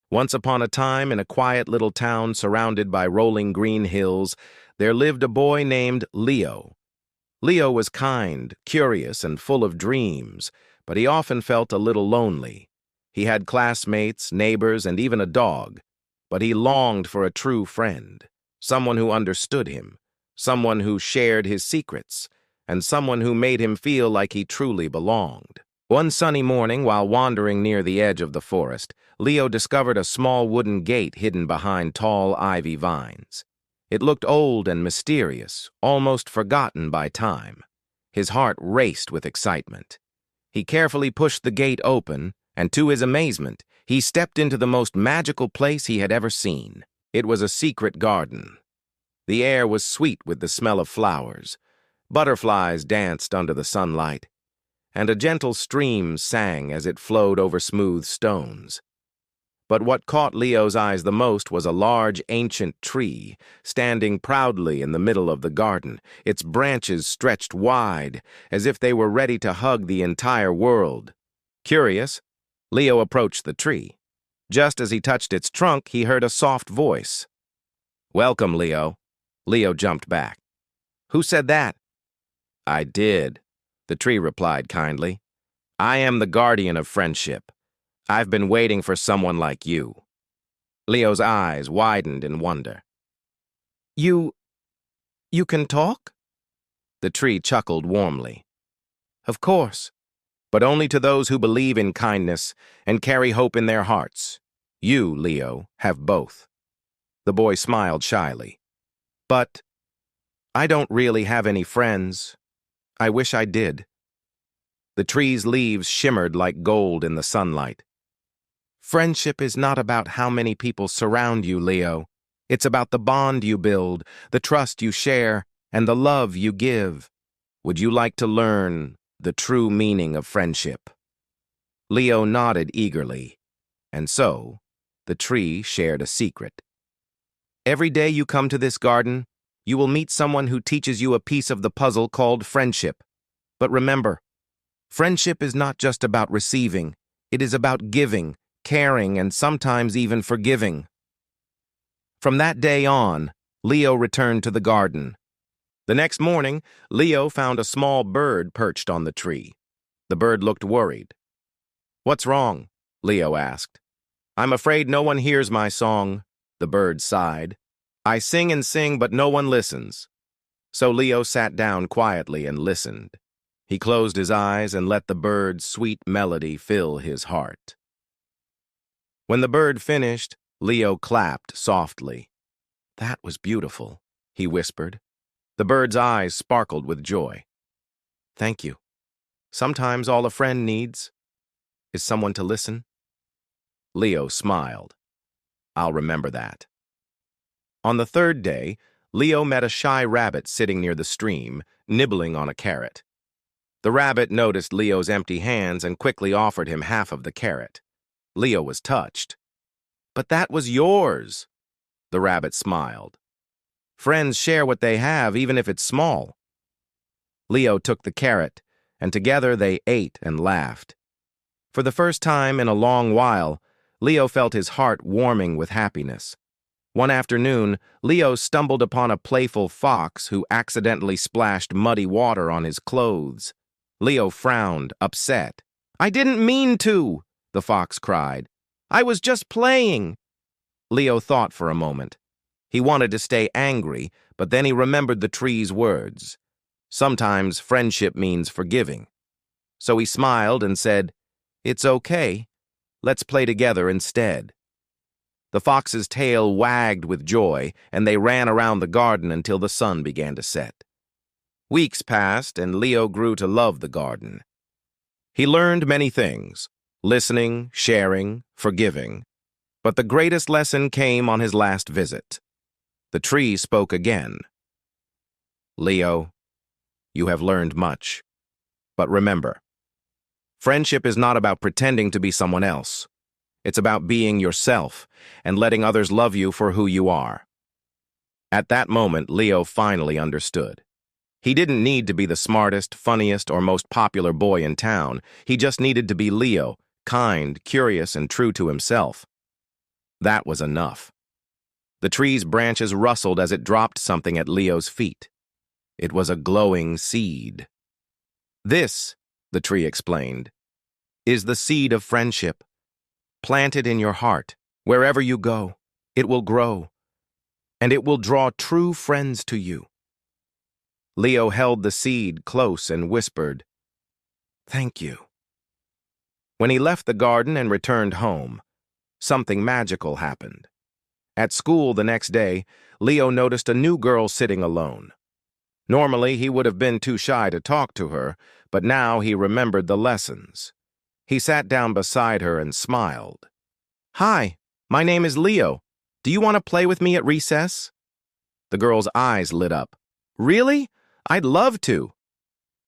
Once upon a time, in a quiet little town surrounded by rolling green hills, there lived a boy named Leo. Leo was kind, curious, and full of dreams, but he often felt a little lonely. He had classmates, neighbors, and even a dog, but he longed for a true friend, someone who understood him, someone who shared his secrets, and someone who made him feel like he truly belonged. One sunny morning, while wandering near the edge of the forest, Leo discovered a small wooden gate hidden behind tall ivy vines. It looked old and mysterious, almost forgotten by time. His heart raced with excitement. He carefully pushed the gate open, and to his amazement, he stepped into the most magical place he had ever seen. It was a secret garden. The air was sweet with the smell of flowers. Butterflies danced under the sunlight, and a gentle stream sang as it flowed over smooth stones. But what caught Leo's eyes the most was a large, ancient tree, standing proudly in the middle of the garden, its branches stretched wide, as if they were ready to hug the entire world. Curious, Leo approached the tree. Just as he touched its trunk, he heard a soft voice. "Welcome, Leo." Leo jumped back. "Who said that?" "I did," the tree replied kindly. "I am the guardian of friendship. I've been waiting for someone like you." Leo's eyes widened in wonder. You can talk?" The tree chuckled warmly. "Of course, but only to those who believe in kindness and carry hope in their hearts. You, Leo, have both." The boy smiled shyly. "But I don't really have any friends. I wish I did." The tree's leaves shimmered like gold in the sunlight. "Friendship is not about how many people surround you, Leo. It's about the bond you build, the trust you share, and the love you give. Would you like to learn the true meaning of friendship?" Leo nodded eagerly, and so the tree shared a secret. "Every day you come to this garden, you will meet someone who teaches you a piece of the puzzle called friendship. But remember, friendship is not just about receiving. It is about giving, caring, and sometimes even forgiving." From that day on, Leo returned to the garden. The next morning, Leo found a small bird perched on the tree. The bird looked worried. "What's wrong?" Leo asked. "I'm afraid no one hears my song," the bird sighed. "I sing and sing, but no one listens." So Leo sat down quietly and listened. He closed his eyes and let the bird's sweet melody fill his heart. When the bird finished, Leo clapped softly. "That was beautiful," he whispered. The bird's eyes sparkled with joy. "Thank you. Sometimes all a friend needs is someone to listen." Leo smiled. "I'll remember that." On the third day, Leo met a shy rabbit sitting near the stream, nibbling on a carrot. The rabbit noticed Leo's empty hands and quickly offered him half of the carrot. Leo was touched. "But that was yours," the rabbit smiled. "Friends share what they have, even if it's small." Leo took the carrot, and together they ate and laughed. For the first time in a long while, Leo felt his heart warming with happiness. One afternoon, Leo stumbled upon a playful fox who accidentally splashed muddy water on his clothes. Leo frowned, upset. "I didn't mean to," the fox cried. "I was just playing." Leo thought for a moment. He wanted to stay angry, but then he remembered the tree's words. Sometimes friendship means forgiving. So he smiled and said, "It's okay. Let's play together instead." The fox's tail wagged with joy, and they ran around the garden until the sun began to set. Weeks passed, and Leo grew to love the garden. He learned many things: listening, sharing, forgiving. But the greatest lesson came on his last visit. The tree spoke again. "Leo, you have learned much. But remember, friendship is not about pretending to be someone else. It's about being yourself and letting others love you for who you are." At that moment, Leo finally understood. He didn't need to be the smartest, funniest, or most popular boy in town. He just needed to be Leo, kind, curious, and true to himself. That was enough. The tree's branches rustled as it dropped something at Leo's feet. It was a glowing seed. This, the tree explained, is the seed of friendship. Plant it in your heart. Wherever you go, it will grow, and it will draw true friends to you. Leo held the seed close and whispered, "Thank you." When he left the garden and returned home, something magical happened. At school the next day, Leo noticed a new girl sitting alone. Normally, he would have been too shy to talk to her, but now he remembered the lessons. He sat down beside her and smiled. "Hi, my name is Leo. Do you want to play with me at recess?" The girl's eyes lit up. "Really? I'd love to."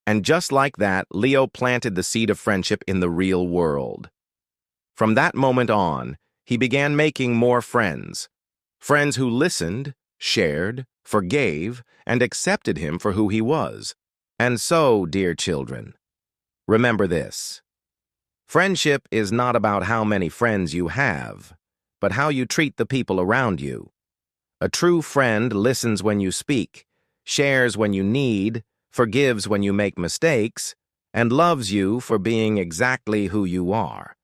And just like that, Leo planted the seed of friendship in the real world. From that moment on, he began making more friends. Friends who listened, shared, forgave, and accepted him for who he was. And so, dear children, remember this. Friendship is not about how many friends you have, but how you treat the people around you. A true friend listens when you speak, shares when you need, forgives when you make mistakes, and loves you for being exactly who you are.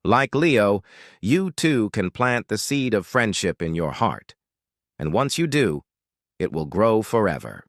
Like Leo, you too can plant the seed of friendship in your heart. And once you do, it will grow forever.